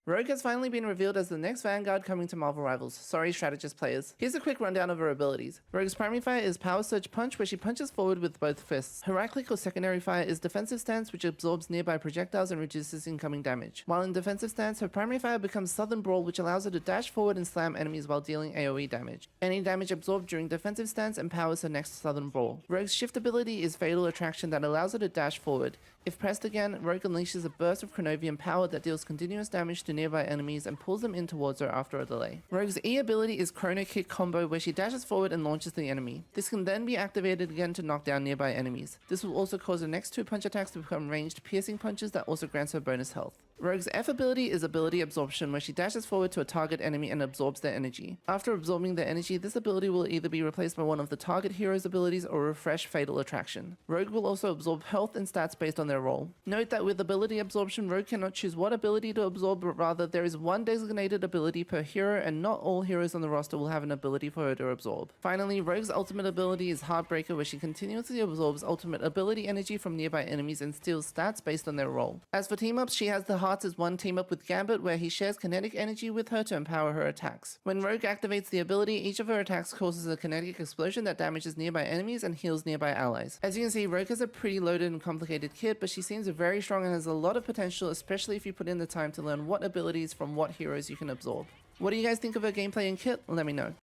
Rogue has finally been revealed as the next Vanguard coming to Marvel Rivals. Sorry, strategist players. Here's a quick rundown of her abilities. Rogue's primary fire is Power Surge Punch, where she punches forward with both fists. Her right click or secondary fire is Defensive Stance, which absorbs nearby projectiles and reduces incoming damage. While in defensive stance, her primary fire becomes Southern Brawl, which allows her to dash forward and slam enemies while dealing AoE damage. Any damage absorbed during defensive stance empowers her next Southern Brawl. Rogue's shift ability is Fatal Attraction that allows her to dash forward. If pressed again, Rogue unleashes a burst of Chronovian power that deals continuous damage to nearby enemies and pulls them in towards her after a delay. Rogue's E ability is Chrono Kick combo, where she dashes forward and launches the enemy. This can then be activated again to knock down nearby enemies. This will also cause her next 2 punch attacks to become ranged piercing punches that also grants her bonus health. Rogue's F ability is Ability Absorption, where she dashes forward to a target enemy and absorbs their energy. After absorbing their energy, this ability will either be replaced by one of the target hero's abilities or refresh Fatal Attraction. Rogue will also absorb health and stats based on their role. Note that with Ability Absorption, Rogue cannot choose what ability to absorb, but rather there is one designated ability per hero, and not all heroes on the roster will have an ability for her to absorb. Finally, Rogue's ultimate ability is Heartbreaker, where she continuously absorbs ultimate ability energy from nearby enemies and steals stats based on their role. As for team-ups, she has the Hearts as one team-up with Gambit, where he shares kinetic energy with her to empower her attacks. When Rogue activates the ability, each of her attacks causes a kinetic explosion that damages nearby enemies and heals nearby allies. As you can see, Rogue has a pretty loaded and complicated kit, but she seems very strong and has a lot of potential, especially if you put in the time to learn what abilities from what heroes you can absorb. What do you guys think of her gameplay and kit? Let me know.